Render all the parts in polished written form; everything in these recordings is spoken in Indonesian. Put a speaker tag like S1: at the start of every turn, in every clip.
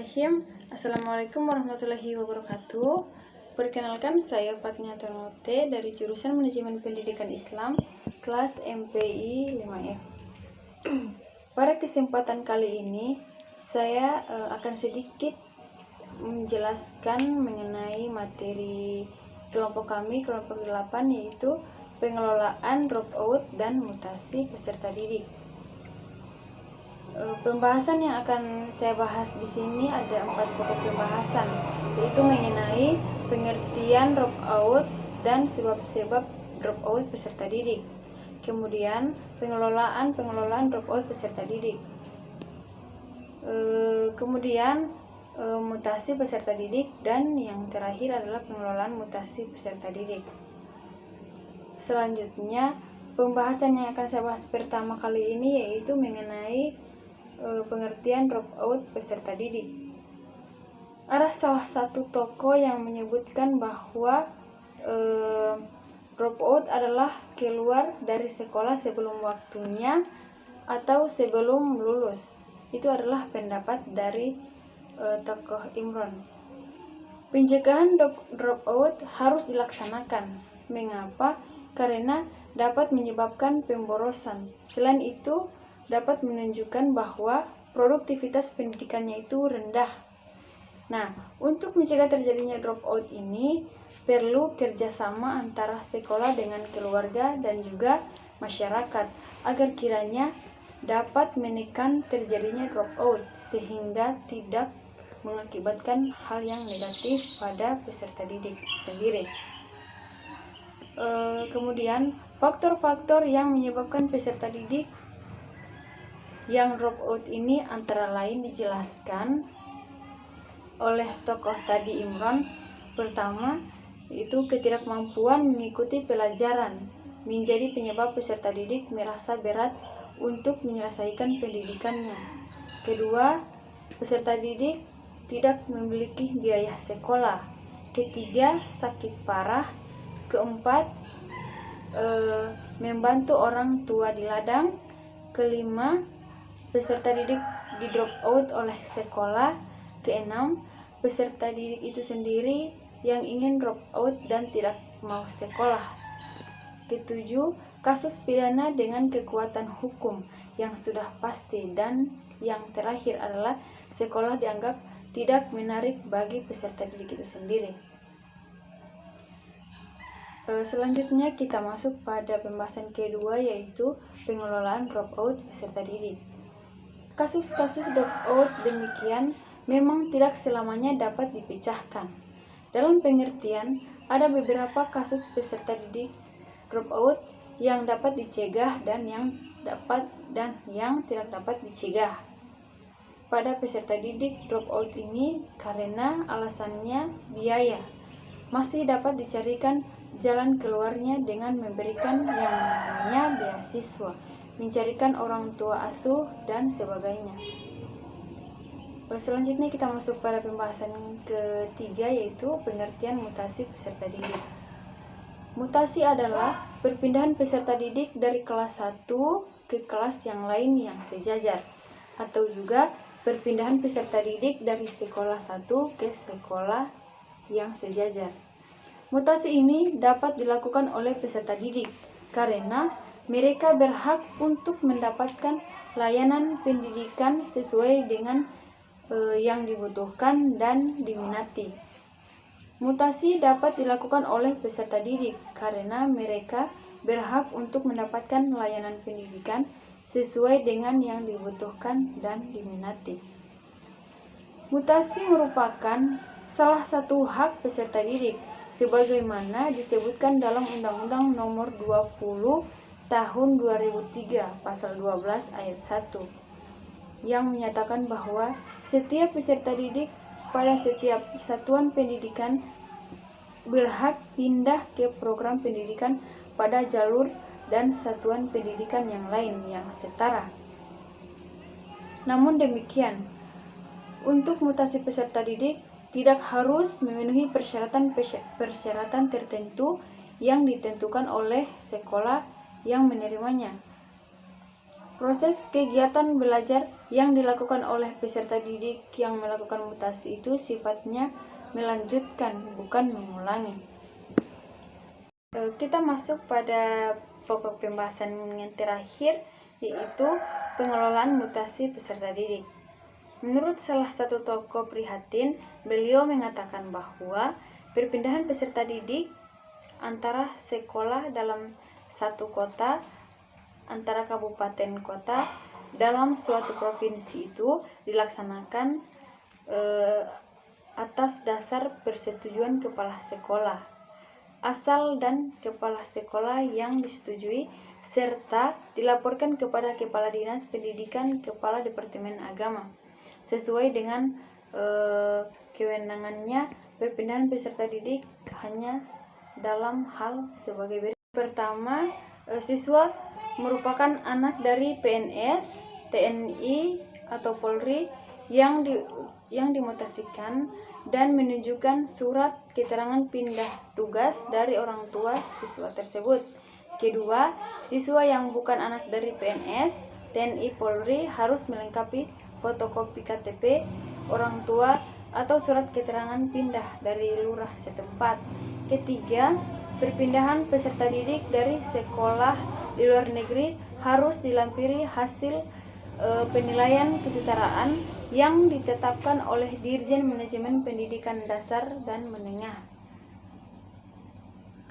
S1: Bismillahirrahmanirrahim. Assalamualaikum warahmatullahi wabarakatuh. Perkenalkan, saya Fatnia Tanote dari jurusan Manajemen Pendidikan Islam, kelas MPI 5F. Pada kesempatan kali ini, saya akan sedikit menjelaskan mengenai materi kelompok kami, kelompok 8, yaitu pengelolaan dropout dan mutasi peserta didik. Pembahasan yang akan saya bahas di sini ada 4 pokok pembahasan, yaitu mengenai pengertian dropout dan sebab-sebab dropout peserta didik. Kemudian pengelolaan dropout peserta didik. Kemudian mutasi peserta didik, dan yang terakhir adalah pengelolaan mutasi peserta didik. Selanjutnya, pembahasan yang akan saya bahas pertama kali ini yaitu mengenai pengertian dropout peserta didik. Ada salah satu tokoh yang menyebutkan bahwa dropout adalah keluar dari sekolah sebelum waktunya atau sebelum lulus. Itu adalah pendapat dari tokoh Imron. Pencegahan dropout harus dilaksanakan. Mengapa? Karena dapat menyebabkan pemborosan. Selain itu, dapat menunjukkan bahwa produktivitas pendidikannya itu rendah. Nah, untuk mencegah terjadinya dropout ini, perlu kerjasama antara sekolah dengan keluarga dan juga masyarakat, agar kiranya dapat menekan terjadinya dropout, sehingga tidak mengakibatkan hal yang negatif pada peserta didik sendiri. Kemudian, faktor-faktor yang menyebabkan peserta didik yang dropout ini antara lain dijelaskan oleh tokoh tadi Imron. Pertama, yaitu ketidakmampuan mengikuti pelajaran menjadi penyebab peserta didik merasa berat untuk menyelesaikan pendidikannya. Kedua, peserta didik tidak memiliki biaya sekolah. Ketiga, sakit parah. Keempat, membantu orang tua di ladang. Kelima, peserta didik di drop out oleh sekolah. Keenam, peserta didik itu sendiri yang ingin drop out dan tidak mau sekolah. Ketujuh, kasus pidana dengan kekuatan hukum yang sudah pasti. Dan yang terakhir adalah sekolah dianggap tidak menarik bagi peserta didik itu sendiri. Selanjutnya kita masuk pada pembahasan kedua, yaitu pengelolaan dropout peserta didik. Kasus-kasus dropout demikian memang tidak selamanya dapat dipecahkan. Dalam pengertian, ada beberapa kasus peserta didik dropout yang dapat dicegah dan yang tidak dapat dicegah. Pada peserta didik dropout ini karena alasannya biaya, masih dapat dicarikan jalan keluarnya dengan memberikan yang namanya beasiswa, mencarikan orang tua asuh, dan sebagainya. Selanjutnya kita masuk pada pembahasan ketiga, yaitu pengertian mutasi peserta didik. Mutasi adalah perpindahan peserta didik dari kelas 1 ke kelas yang lain yang sejajar, atau juga perpindahan peserta didik dari sekolah 1 ke sekolah yang sejajar. Mutasi ini dapat dilakukan oleh peserta didik karena mereka berhak untuk mendapatkan layanan pendidikan sesuai dengan yang dibutuhkan dan diminati. Mutasi dapat dilakukan oleh peserta didik karena mereka berhak untuk mendapatkan layanan pendidikan sesuai dengan yang dibutuhkan dan diminati. Mutasi merupakan salah satu hak peserta didik, sebagaimana disebutkan dalam Undang-Undang Nomor 20 Tahun 2003 Pasal 12 Ayat 1 yang menyatakan bahwa setiap peserta didik pada setiap satuan pendidikan berhak pindah ke program pendidikan pada jalur dan satuan pendidikan yang lain yang setara. Namun demikian, untuk mutasi peserta didik tidak harus memenuhi persyaratan tertentu yang ditentukan oleh sekolah yang menerimanya. Proses kegiatan belajar yang dilakukan oleh peserta didik yang melakukan mutasi itu sifatnya melanjutkan, bukan mengulangi. Kita masuk pada pokok pembahasan yang terakhir, yaitu pengelolaan mutasi peserta didik. Menurut salah satu tokoh prihatin, beliau mengatakan bahwa perpindahan peserta didik antara sekolah dalam satu kota, antara kabupaten kota dalam suatu provinsi itu dilaksanakan atas dasar persetujuan kepala sekolah asal dan kepala sekolah yang disetujui, serta dilaporkan kepada kepala dinas pendidikan, kepala departemen agama sesuai dengan kewenangannya. Perpindahan peserta didik hanya dalam hal sebagai berikut. Pertama, siswa merupakan anak dari PNS, TNI atau Polri yang dimutasikan dan menunjukkan surat keterangan pindah tugas dari orang tua siswa tersebut. Kedua, siswa yang bukan anak dari PNS, TNI, Polri harus melengkapi fotokopi KTP orang tua atau surat keterangan pindah dari lurah setempat. Ketiga, perpindahan peserta didik dari sekolah di luar negeri harus dilampiri hasil penilaian kesetaraan yang ditetapkan oleh Dirjen Manajemen Pendidikan Dasar dan Menengah.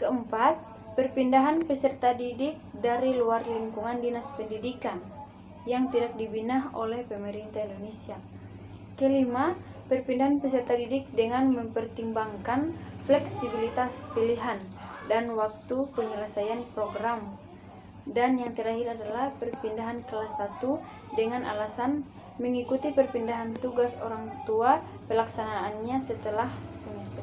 S1: Keempat, perpindahan peserta didik dari luar lingkungan dinas pendidikan yang tidak dibina oleh pemerintah Indonesia. Kelima, perpindahan peserta didik dengan mempertimbangkan fleksibilitas pilihan dan waktu penyelesaian program. Dan yang terakhir adalah perpindahan kelas 1 dengan alasan mengikuti perpindahan tugas orang tua pelaksanaannya setelah semester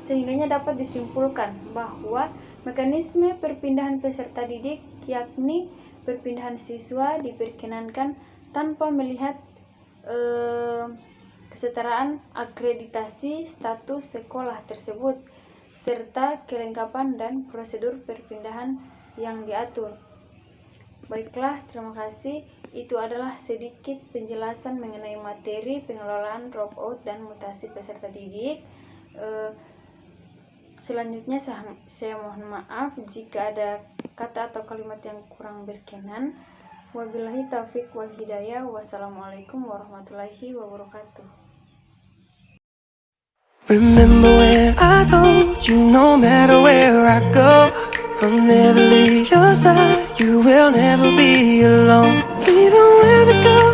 S1: 1. Sehingganya dapat disimpulkan bahwa mekanisme perpindahan peserta didik yakni perpindahan siswa diperkenankan tanpa melihat kesetaraan akreditasi status sekolah tersebut serta kelengkapan dan prosedur perpindahan yang diatur. Baiklah, terima kasih. Itu adalah sedikit penjelasan mengenai materi pengelolaan dropout dan mutasi peserta didik. Selanjutnya saya mohon maaf jika ada kata atau kalimat yang kurang berkenan. Wabillahi taufiq wal hidayah. Wassalamualaikum warahmatullahi wabarakatuh.
S2: Remember when I told you no matter where I go, I'll never leave your side, you will never be alone. Even when we go